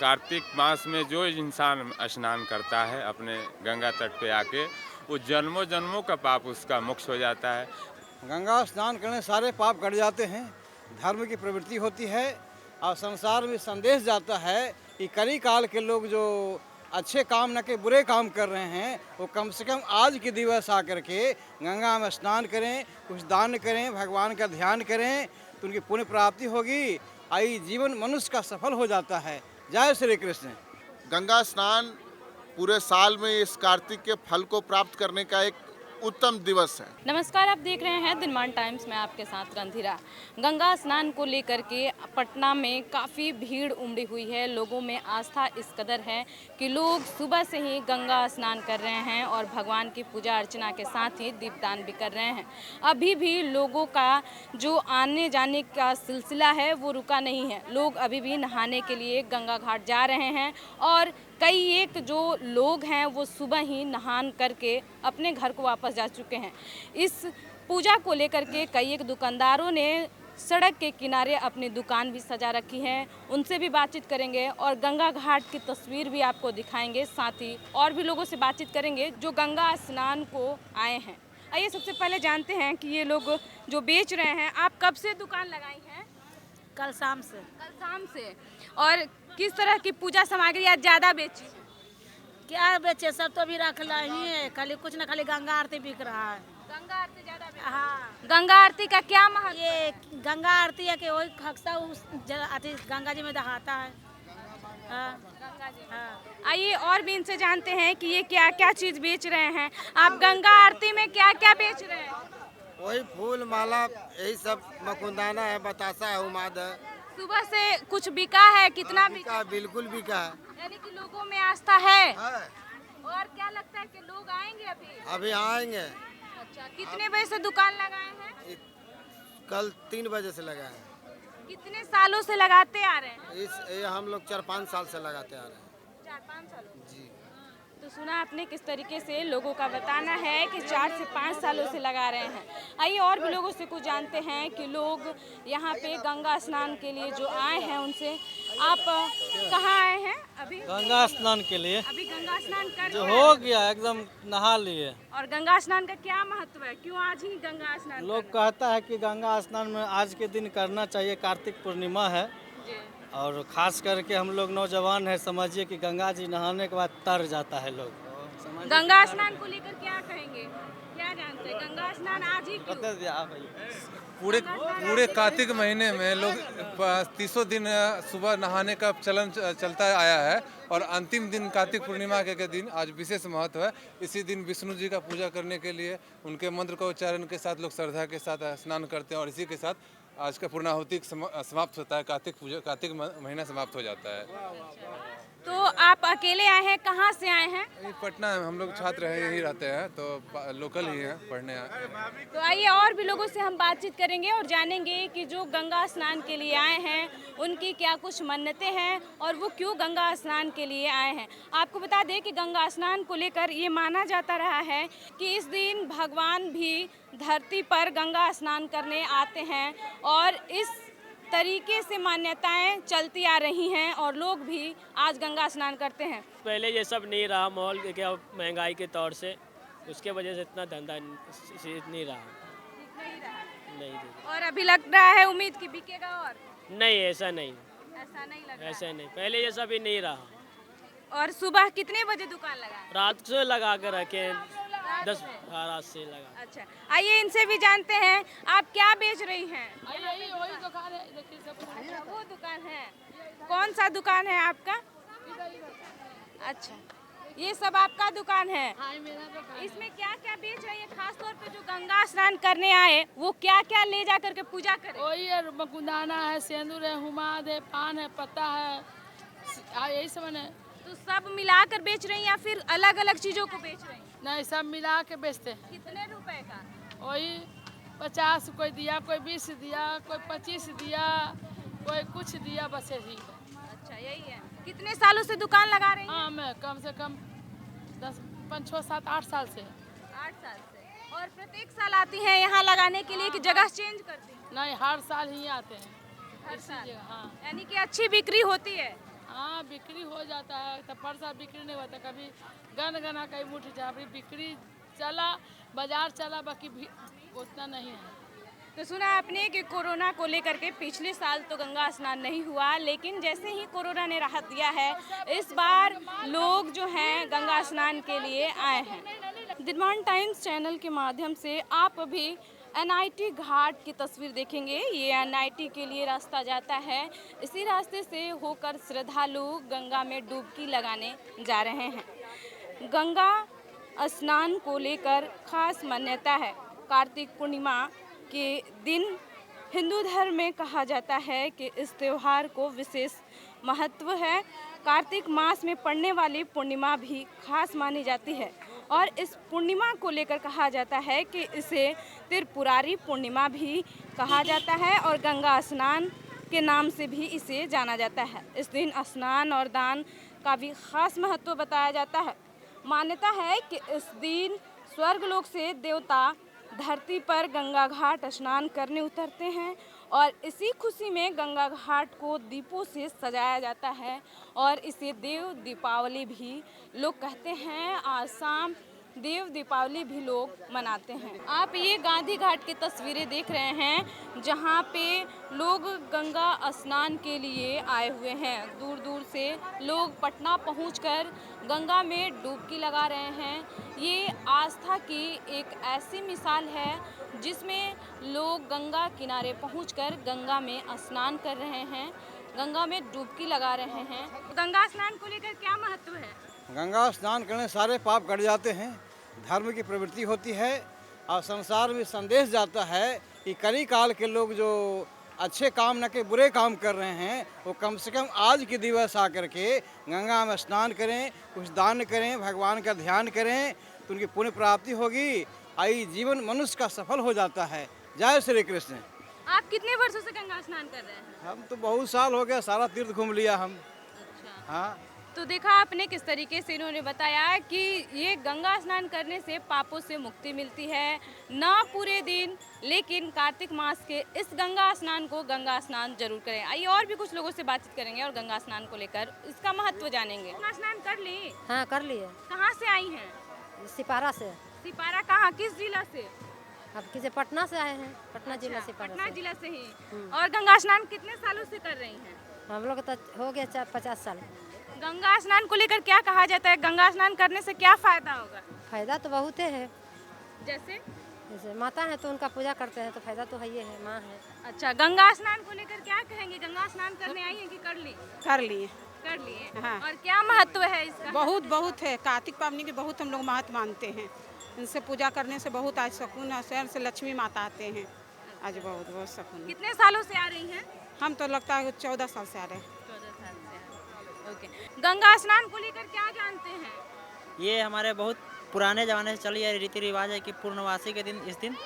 कार्तिक मास में जो इंसान स्नान करता है अपने गंगा तट पे आके, वो जन्मों जन्मों का पाप उसका मोक्ष हो जाता है। गंगा स्नान करने सारे पाप कट जाते हैं। धर्म की प्रवृत्ति होती है और संसार में संदेश जाता है कि कली काल के लोग जो अच्छे काम न के बुरे काम कर रहे हैं, वो कम से कम आज के दिवस आकर के गंगा में स्नान करें, कुछ दान करें, भगवान का ध्यान करें, तो उनकी पुण्य प्राप्ति होगी। आई जीवन मनुष्य का सफल हो जाता है। जय श्री कृष्ण। गंगा स्नान पूरे साल में इस कार्तिक के फल को प्राप्त करने का एक उत्तम दिवस है। नमस्कार, आप देख रहे हैं दिनमान टाइम्स में आपके साथ रंधिरा। गंगा स्नान को लेकर के पटना में काफ़ी भीड़ उमड़ी हुई है। लोगों में आस्था इस कदर है कि लोग सुबह से ही गंगा स्नान कर रहे हैं और भगवान की पूजा अर्चना के साथ ही दीपदान भी कर रहे हैं। अभी भी लोगों का जो आने जाने का सिलसिला है वो रुका नहीं है। लोग अभी भी नहाने के लिए गंगा घाट जा रहे हैं और कई एक जो लोग हैं वो सुबह ही नहान करके अपने घर को वापस जा चुके हैं। इस पूजा को लेकर के कई एक दुकानदारों ने सड़क के किनारे अपनी दुकान भी सजा रखी है। उनसे भी बातचीत करेंगे और गंगा घाट की तस्वीर भी आपको दिखाएंगे। साथ ही और भी लोगों से बातचीत करेंगे जो गंगा स्नान को आए हैं। आइए सबसे पहले जानते हैं कि ये लोग जो बेच रहे हैं, आप कब से दुकान लगाई हैं? कल शाम से। कल शाम से। और किस तरह की पूजा सामग्री आज ज़्यादा बेची है? क्या बेचे, सब तो भी रख ही है, खाली कुछ ना खाली गंगा आरती बिक रहा है। गंगा आरती ज़्यादा बेची। हाँ, गंगा आरती का क्या महत्व? ये गंगा आरती है कि वही खक्सा उस गंगा जी में दहाता है। हाँ, गंगा जी। हाँ। आइए और भी इनसे जानते हैं कि ये क्या क्या चीज़ बेच रहे हैं। आप गंगा आरती में क्या क्या बेच रहे हैं? वही फूल माला, यही सब, मकुंदाना है, बतासा है, उमाद है। सुबह से कुछ बिका है? कितना बिका? बिल्कुल बिका है। यानी कि लोगों में आस्था है। है। और क्या लगता है कि लोग आएंगे अभी? अभी आएंगे। अच्छा, कितने बजे से दुकान लगाए हैं? कल 3 बजे से लगा है। कितने सालों से लगाते आ रहे हैं? ये हम लोग 4-5 साल से लगाते आ रहे हैं। 4-5 सालों जी। तो सुना आपने किस तरीके से लोगों का बताना है कि 4 से 5 सालों से लगा रहे हैं। आइए और भी लोगों से कुछ जानते हैं कि लोग यहाँ पे गंगा स्नान के लिए जो आए हैं उनसे। आप कहाँ आए हैं अभी? गंगा स्नान के लिए। अभी गंगा स्नान कर जो लिया? हो गया एकदम नहा लिए। और गंगा स्नान का क्या महत्व है? क्यों आज ही गंगा स्नान लोग करना? कहता है कि गंगा स्नान में आज के दिन करना चाहिए, कार्तिक पूर्णिमा है। जी। और ख़ास करके हम लोग नौजवान है, समझिए कि गंगा जी नहाने के बाद तर जाता है लोग। गंगा स्नान को लेकर क्या कहेंगे? क्या जानते हैं गंगा स्नान आज ही क्यों? पूरे कार्तिक महीने में लोग 30 दिन सुबह नहाने का चलन चलता आया है और अंतिम दिन कार्तिक पूर्णिमा के दिन आज विशेष महत्व है। इसी दिन विष्णु जी का पूजा करने के लिए उनके मंत्र का उच्चारण के साथ लोग श्रद्धा के साथ स्नान करते हैं और इसी के साथ आज का पूर्णाहुति समाप्त होता है। कार्तिक महीना समाप्त हो जाता है। तो आप अकेले आए हैं? कहाँ से आए हैं? पटना में हम लोग छात्र हैं, यही रहते हैं, तो लोकल ही हैं, पढ़ने आए। तो आइए और भी लोगों से हम बातचीत करेंगे और जानेंगे कि जो गंगा स्नान के लिए आए हैं उनकी क्या कुछ मन्नतें हैं और वो क्यों गंगा स्नान के लिए आए हैं। आपको बता दें कि गंगा स्नान को लेकर ये माना जाता रहा है कि इस दिन भगवान भी धरती पर गंगा स्नान करने आते हैं और इस तरीके से मान्यताएं चलती आ रही हैं और लोग भी आज गंगा स्नान करते हैं। पहले ये सब नहीं रहा माहौल, क्या महंगाई के तौर से, उसके वजह से इतना धंधा नहीं रहा। नहीं। और अभी लग रहा है उम्मीद कि बिकेगा? और नहीं, ऐसा नहीं लग रहा ऐसा नहीं। पहले ये सब ही नहीं रहा। और सुबह कितने बजे दुकान लगा? रात से लगा कर रखे 10 रात से लगा। अच्छा, आइए इनसे भी जानते हैं, आप क्या बेच रही हैं? वही दुकान है, देखिए सब। अच्छा, वो दुकान है। कौन सा दुकान है आपका? अच्छा, ये सब आपका दुकान है। इसमें क्या क्या बेच रही है? खास तौर पे जो गंगा स्नान करने आए वो क्या क्या ले जा करके पूजा करें? वही है, मकुंदाना है, सेंदूर है, हुमाद है, पान है, पत्ता है, यही सब है। तो सब मिलाकर बेच रही हैं या फिर अलग अलग चीजों को बेच रही हैं? नहीं, सब मिला के बेचते हैं। कितने रुपए का? वही 50 कोई दिया, कोई 20 दिया, कोई 25 दिया, कोई कुछ दिया, बस यही। अच्छा, यही है। कितने सालों से दुकान लगा रही हैं? हाँ, मैं कम से कम 10, 5, 6, 7, 8 साल से। 8 साल से। और प्रत्येक साल आती हैं यहाँ लगाने के लिए कि जगह चेंज करती हैं? नहीं, हर साल ही आते हैं। हर साल? हाँ। यानी कि अच्छी बिक्री होती है? हाँ बिक्री हो जाता है, तो परसा बिक्री नहीं होता, कभी गन गना कहीं मुठ जा, अभी बिक्री चला, बाजार चला, बाकी भी उतना नहीं है। तो सुना आपने कि कोरोना को लेकर के पिछले साल तो गंगा स्नान नहीं हुआ, लेकिन जैसे ही कोरोना ने राहत दिया है, इस बार लोग जो हैं गंगा स्नान के लिए आए हैं। दिनमान टाइम्स चैनल के माध्यम से आप अभी NIT घाट की तस्वीर देखेंगे। ये NIT के लिए रास्ता जाता है, इसी रास्ते से होकर श्रद्धालु गंगा में डुबकी लगाने जा रहे हैं। गंगा स्नान को लेकर खास मान्यता है। कार्तिक पूर्णिमा के दिन हिंदू धर्म में कहा जाता है कि इस त्यौहार को विशेष महत्व है। कार्तिक मास में पड़ने वाली पूर्णिमा भी खास मानी जाती है और इस पूर्णिमा को लेकर कहा जाता है कि इसे त्रिपुरारी पूर्णिमा भी कहा जाता है और गंगा स्नान के नाम से भी इसे जाना जाता है। इस दिन स्नान और दान का भी खास महत्व बताया जाता है। मान्यता है कि इस दिन स्वर्गलोक से देवता धरती पर गंगा घाट स्नान करने उतरते हैं और इसी खुशी में गंगा घाट को दीपों से सजाया जाता है और इसे देव दीपावली भी लोग कहते हैं। आज शाम देव दीपावली भी लोग मनाते हैं। आप ये गांधी घाट की तस्वीरें देख रहे हैं, जहां पे लोग गंगा स्नान के लिए आए हुए हैं। दूर दूर से लोग पटना पहुंचकर गंगा में डुबकी लगा रहे हैं। ये आस्था की एक ऐसी मिसाल है जिसमें लोग गंगा किनारे पहुंचकर गंगा में स्नान कर रहे हैं, गंगा में डुबकी लगा रहे हैं। गंगा स्नान को लेकर क्या महत्व है? गंगा स्नान करने सारे पाप कट जाते हैं, धर्म की प्रवृत्ति होती है और संसार में संदेश जाता है कि कली काल के लोग जो अच्छे काम न के बुरे काम कर रहे हैं, वो कम से कम आज के दिवस आकर के गंगा में स्नान करें, कुछ दान करें, भगवान का ध्यान करें तो उनकी पुण्य प्राप्ति होगी। आई जीवन मनुष्य का सफल हो जाता है। जय श्री कृष्ण। आप कितने वर्षों से गंगा स्नान कर रहे हैं? हम तो बहुत साल हो गया, सारा तीर्थ घूम लिया हम। अच्छा। हाँ, तो देखा आपने किस तरीके से इन्होंने बताया कि ये गंगा स्नान करने से पापों से मुक्ति मिलती है। ना पूरे दिन, लेकिन कार्तिक मास के इस गंगा स्नान को गंगा स्नान जरूर करें। आइए और भी कुछ लोगों से बातचीत करेंगे और गंगा स्नान को लेकर इसका महत्व जानेंगे। गंगा स्नान कर ली? हाँ कर लिए। कहाँ से आई हैं? सिपारा से। सिपारा कहाँ, किस जिला से? अब किसी पटना से आए हैं, पटना जिला से। पटना जिला से ही। और गंगा स्नान कितने सालों से कर रही हैं? हम लोग तो हो गया 50 साल। गंगा स्नान को लेकर क्या कहा जाता है? गंगा स्नान करने से क्या फायदा होगा? फायदा तो बहुत है। जैसे माता है तो उनका पूजा करते हैं तो फायदा तो है ही है, माँ है। अच्छा, गंगा स्नान को लेकर क्या कहेंगे? गंगा स्नान करने आई हैं कि कर ली? कर लिए। कर लिए। हाँ। और क्या महत्व है इसका? बहुत है। कार्तिक पावनी के बहुत हम लोग महत्व मानते हैं। इनसे पूजा करने से बहुत आज सुकून है। शहर से लक्ष्मी माता आते हैं, आज बहुत सुकून। कितने सालों से आ रही हैं? हम तो लगता है 14 साल से आ रहे हैं। 14 साल से। ओके। गंगा स्नान को लेकर क्या जानते हैं? ये हमारे बहुत पुराने ज़माने से चली आ रही रीति रिवाज है कि पूर्णवासी के दिन, इस दिन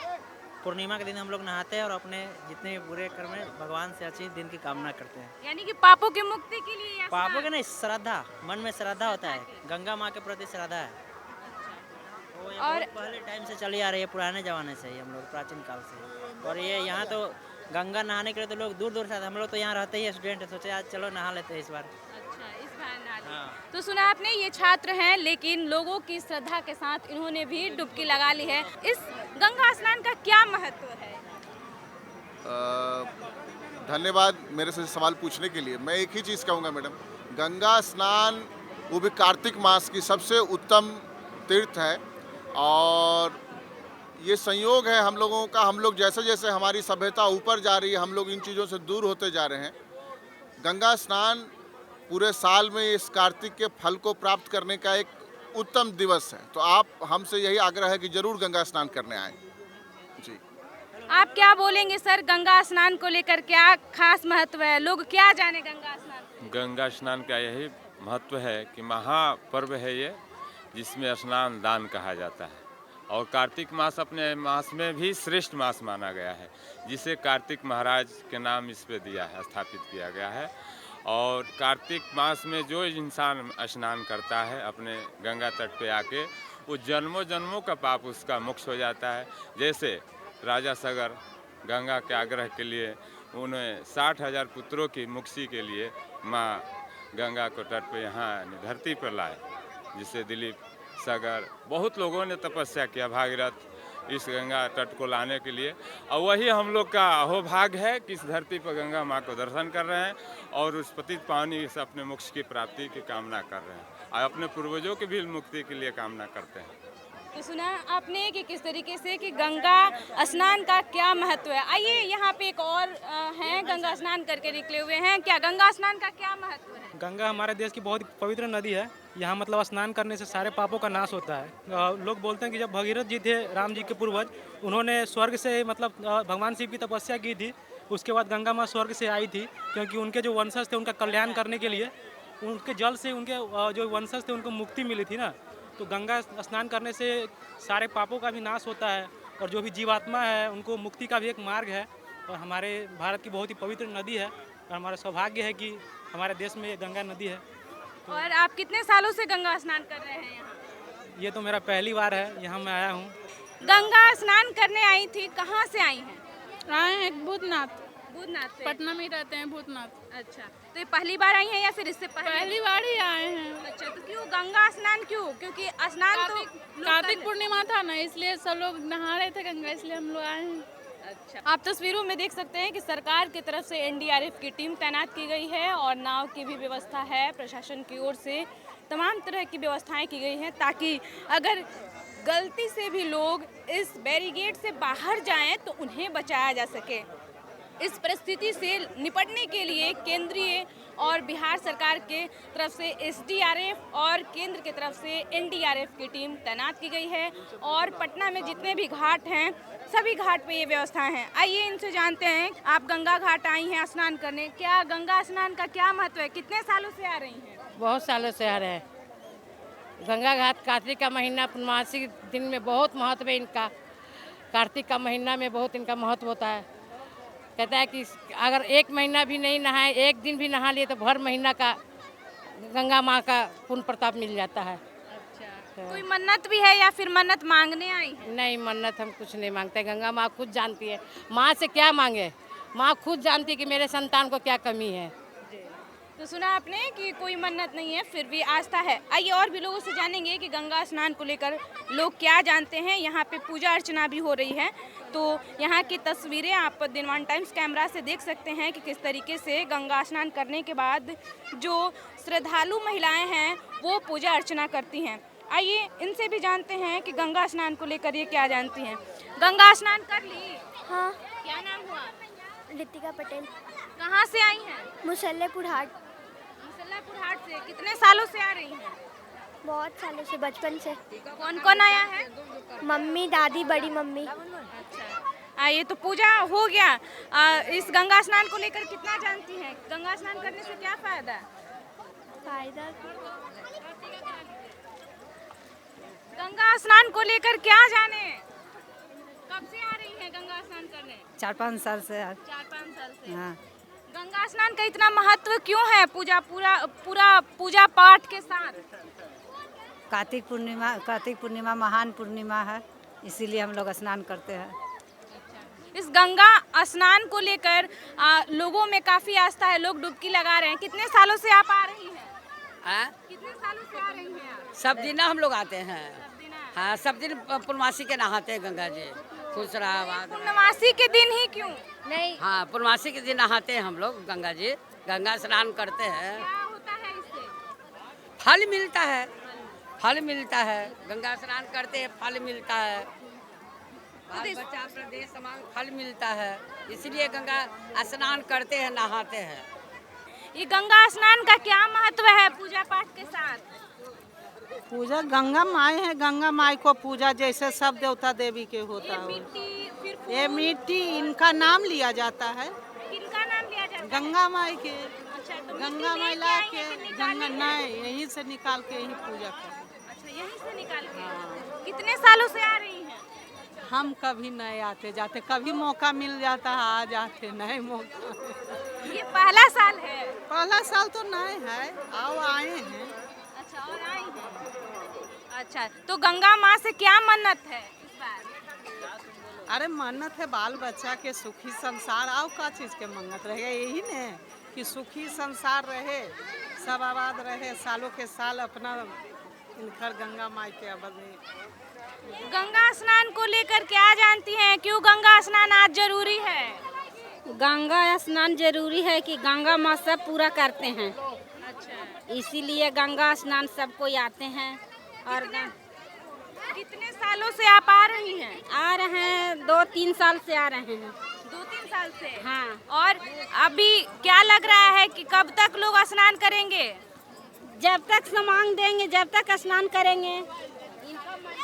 पूर्णिमा के दिन हम लोग नहाते हैं और अपने जितने भी बुरे कर्म है भगवान से अच्छे दिन की कामना करते हैं। यानी कि पापों की मुक्ति के लिए? पापों के नहीं, श्रद्धा, मन में श्रद्धा होता है, गंगा माँ के प्रति श्रद्धा है। वो ये और बहुत पहले टाइम से चली आ रही है, पुराने ज़माने से ही, हम लोग प्राचीन काल से। और ये यहाँ तो गंगा नहाने के लिए तो लोग दूर दूर से आते हैं। हम लोग तो यहाँ रहते ही स्टूडेंट है, सोचे आज चलो नहा लेते हैं इस बार। तो सुना आपने, ये छात्र हैं लेकिन लोगों की श्रद्धा के साथ इन्होंने भी डुबकी लगा ली है। इस गंगा स्नान का क्या महत्व है? धन्यवाद मेरे से सवाल पूछने के लिए। मैं एक ही चीज़ कहूँगा मैडम, गंगा स्नान वो भी कार्तिक मास की सबसे उत्तम तीर्थ है और ये संयोग है हम लोगों का। हम लोग जैसे जैसे हमारी सभ्यता ऊपर जा रही है, हम लोग इन चीज़ों से दूर होते जा रहे हैं। गंगा स्नान पूरे साल में इस कार्तिक के फल को प्राप्त करने का एक उत्तम दिवस है। तो आप हमसे यही आग्रह है कि जरूर गंगा स्नान करने आएं। जी, आप क्या बोलेंगे सर? गंगा स्नान को लेकर क्या खास महत्व है? लोग क्या जाने गंगा स्नान? गंगा स्नान का यही महत्व है कि महापर्व है ये, जिसमें स्नान दान कहा जाता है और कार्तिक मास अपने मास में भी श्रेष्ठ मास माना गया है, जिसे कार्तिक महाराज के नाम इस पे दिया है, स्थापित किया गया है। और कार्तिक मास में जो इंसान स्नान करता है अपने गंगा तट पे आके, वो जन्मों जन्मों का पाप उसका मोक्ष हो जाता है। जैसे राजा सगर गंगा के आग्रह के लिए उन्हें 60,000 पुत्रों की मुक्ति के लिए माँ गंगा को तट पे यहाँ धरती पर लाए, जिससे दिलीप सागर बहुत लोगों ने तपस्या किया भागीरथ इस गंगा तट को लाने के लिए। और वही हम लोग का अहोभाग्य है कि इस धरती पर गंगा माँ को दर्शन कर रहे हैं और उस पतित पावनी से अपने मोक्ष की प्राप्ति की कामना कर रहे हैं और अपने पूर्वजों की भी मुक्ति के लिए कामना करते हैं। तो सुना आपने कि किस तरीके से कि गंगा स्नान का क्या महत्व है। आइए यहाँ पे एक और हैं, गंगा स्नान करके निकले हुए हैं। क्या गंगा स्नान का क्या महत्व है? गंगा हमारे देश की बहुत पवित्र नदी है। यहाँ मतलब स्नान करने से सारे पापों का नाश होता है। लोग बोलते हैं कि जब भगीरथ जी थे, राम जी के पूर्वज, उन्होंने स्वर्ग से मतलब भगवान शिव की तपस्या की थी। उसके बाद गंगा माँ स्वर्ग से आई थी, क्योंकि उनके जो वंशज थे उनका कल्याण करने के लिए उनके जल से उनके जो वंशज थे उनको मुक्ति मिली थी ना। तो गंगा स्नान करने से सारे पापों का भी नाश होता है और जो भी जीवात्मा है उनको मुक्ति का भी एक मार्ग है। और हमारे भारत की बहुत ही पवित्र नदी है और हमारा सौभाग्य है कि हमारे देश में गंगा नदी है। तो और आप कितने सालों से गंगा स्नान कर रहे हैं यहाँ? ये तो मेरा पहली बार है, यहाँ मैं आया हूँ। गंगा स्नान करने आई थी, कहाँ से आई हैं? आए हैं भूतनाथ से। पटना में ही रहते हैं भूतनाथ। अच्छा, तो ये पहली बार आई हैं या फिर इससे पहले? पहली बार ही आए हैं। अच्छा, तो क्यों गंगा स्नान क्यों? क्योंकि स्नान तो कार्तिक पूर्णिमा था ना, इसलिए सब लोग नहा रहे थे गंगा, इसलिए हम लोग आए हैं। अच्छा, आप तस्वीरों में देख सकते हैं कि सरकार की तरफ से एनडीआरएफ की टीम तैनात की गई है और नाव की भी व्यवस्था है। प्रशासन की ओर से तमाम तरह की व्यवस्थाएं की गई हैं ताकि अगर गलती से भी लोग इस बैरिकेड से बाहर जाएं तो उन्हें बचाया जा सके। इस परिस्थिति से निपटने के लिए केंद्रीय और बिहार सरकार के तरफ से एसडीआरएफ और केंद्र की तरफ से एनडीआरएफ की टीम तैनात की गई है और पटना में जितने भी घाट हैं सभी घाट पे ये व्यवस्थाएं हैं। आइए इनसे जानते हैं। आप गंगा घाट आई हैं स्नान करने, क्या गंगा स्नान का क्या महत्व है? कितने सालों से आ रही हैं? बहुत सालों से आ रहे हैं। गंगा घाट कार्तिक का महीना पूर्णमासी दिन में बहुत महत्व है इनका। कार्तिक का महीना में बहुत इनका महत्व होता है। कहता है कि अगर एक महीना भी नहीं नहाए, एक दिन भी नहा लिए तो भर महीना का गंगा माँ का पुण्य प्रताप मिल जाता है। अच्छा, कोई मन्नत भी है या फिर मन्नत मांगने आई है? नहीं, मन्नत हम कुछ नहीं मांगते। गंगा माँ खुद जानती है, माँ से क्या मांगे। माँ खुद जानती है कि मेरे संतान को क्या कमी है। तो सुना आपने कि कोई मन्नत नहीं है, फिर भी आस्था है। आइए और भी लोगों से जानेंगे कि गंगा स्नान को लेकर लोग क्या जानते हैं। यहाँ पे पूजा अर्चना भी हो रही है, तो यहाँ की तस्वीरें आप दिनमान टाइम्स कैमरा से देख सकते हैं कि किस तरीके से गंगा स्नान करने के बाद जो श्रद्धालु महिलाएं हैं वो पूजा अर्चना करती हैं। आइए इनसे भी जानते हैं कि गंगा स्नान को लेकर ये क्या जानती हैं। गंगा स्नान कर ली? हाँ। क्या नाम हुआ? रितिका पटेल। कहाँ से आई हैं? मुसल्लेपुर हाट। मुसल्लेपुर हाट से कितने सालों से आ रही हैं? बहुत सालों से, बचपन से। कौन कौन आया है? मम्मी, दादी, बड़ी मम्मी। अच्छा, आइए तो पूजा हो गया। इस गंगा स्नान को लेकर कितना जानती हैं? गंगा स्नान करने से क्या फायदा है? फायदा गंगा स्नान को लेकर क्या जाने? कब से आ रही हैं गंगा स्नान करने? 4-5 साल से। 4-5 साल से। हाँ। गंगा स्नान का इतना महत्व क्यों है? पूरा पूजा पाठ के साथ। कार्तिक पूर्णिमा महान पूर्णिमा है, इसीलिए हम लोग स्नान करते हैं। इस गंगा स्नान को लेकर लोगों में काफी आस्था है, लोग डुबकी लगा रहे हैं। कितने सालों से आप आ रही हैं? कितने सालों से आ रही हैं आप? सब दिन हम लोग आते हैं। हाँ, सब दिन पूर्णमासी के नहाते हैं गंगा जी। खुश रहा। पूर्णमासी के दिन ही क्यों? नहीं, हाँ, पूर्णमासी के दिन नहाते हैं हम लोग गंगा जी। गंगा स्नान करते हैं। क्या होता है इससे? फल मिलता है, फल मिलता है। गंगा स्नान करते हैं, फल मिलता है। बाल बच्चा प्रदेश समांग फल मिलता है, इसलिए गंगा स्नान करते हैं, नहाते हैं। ये गंगा स्नान का क्या महत्व है पूजा पाठ के साथ? पूजा गंगा माई है, गंगा माई को पूजा जैसे सब देवता देवी के होता है। ये मिट्टी इनका नाम लिया जाता है। किनका नाम लिया जाता है? गंगा माई के। अच्छा, तो गंगा माई ला के गंगा नहीं, यहीं से निकाल के यहीं पूजा कर। अच्छा, यहीं से निकाल के। कितने सालों से आ रही हैं? हम कभी नहीं आते जाते, कभी मौका मिल जाता है आ जाते, नहीं मौका। ये पहला साल है? पहला साल तो नहीं है, आओ आए हैं। अच्छा, और आई हैं। अच्छा, तो गंगा माँ से क्या मन्नत है इस बार? अरे मन्नत है बाल बच्चा के सुखी संसार। आओ का चीज के मन्नत रहेगा, यही ने कि सुखी संसार रहे, सब आबाद रहे सालों के साल अपना इनकर गंगा माई के आबाद में। गंगा स्नान को लेकर क्या जानती हैं, क्यों गंगा स्नान आज जरूरी है? गंगा स्नान जरूरी है कि गंगा माँ सब पूरा करते हैं, अच्छा, इसीलिए गंगा स्नान सब कोई आते हैं। और कितने सालों से आप आ रही हैं? आ रहे हैं 2-3 साल से आ रहे हैं। 2-3 साल से? हाँ। और अभी क्या लग रहा है कि कब तक लोग स्नान करेंगे? जब तक समांग देंगे, जब तक स्नान करेंगे।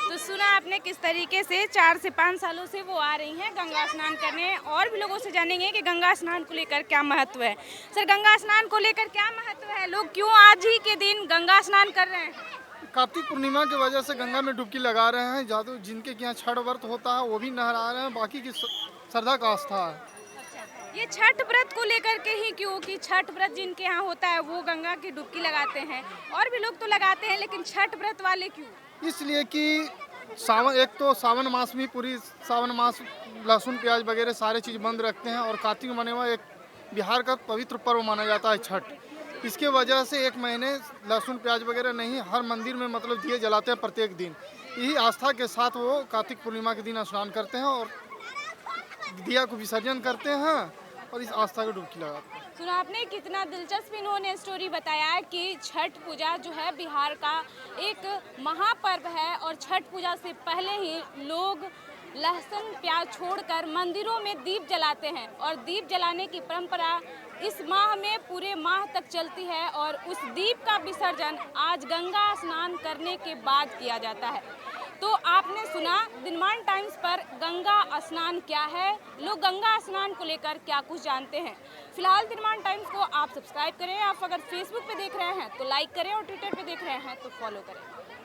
तो सुना आपने किस तरीके से 4 से 5 सालों से वो आ रही हैं गंगा स्नान करने। और भी लोगों से जानेंगे कि गंगा स्नान को लेकर क्या महत्व है। सर, गंगा स्नान को लेकर क्या महत्व है, लोग क्यों आज ही के दिन गंगा स्नान कर रहे हैं? कार्तिक पूर्णिमा की वजह से गंगा में डुबकी लगा रहे हैं। जादू जिनके यहाँ छठ व्रत होता है वो भी नहरा रहे हैं, बाकी की श्रद्धा का आस्था है। ये छठ व्रत को लेकर के ही क्यों, कि छठ व्रत जिनके यहाँ होता है वो गंगा की डुबकी लगाते हैं, और भी लोग तो लगाते हैं, लेकिन छठ व्रत वाले क्यों? इसलिए कि सावन, एक तो सावन मास में पूरी सावन मास लहसुन प्याज वगैरह सारे चीज़ बंद रखते हैं, और कार्तिक महीना एक बिहार का पवित्र पर्व माना जाता है छठ। इसके वजह से 1 महीने लहसुन प्याज वगैरह नहीं, हर मंदिर में मतलब दिए जलाते हैं प्रत्येक दिन। यही आस्था के साथ वो कार्तिक पूर्णिमा के दिन स्नान करते हैं और दिया को विसर्जन करते हैं और इस आस्था को डुबकी लगाते हैं। सुना आपने कितना दिलचस्प इन्होंने स्टोरी बताया है कि छठ पूजा जो है बिहार का एक महापर्व है, और छठ पूजा से पहले ही लोग लहसुन प्याज छोड़कर मंदिरों में दीप जलाते हैं, और दीप जलाने की परंपरा इस माह में पूरे माह तक चलती है, और उस दीप का विसर्जन आज गंगा स्नान करने के बाद किया जाता है। तो आपने सुना दिनमान टाइम्स पर गंगा स्नान क्या है, लोग गंगा स्नान को लेकर क्या कुछ जानते हैं। फिलहाल दिनमान टाइम्स को आप सब्सक्राइब करें, आप अगर फेसबुक पे देख रहे हैं तो लाइक करें, और ट्विटर पे देख रहे हैं तो फॉलो करें।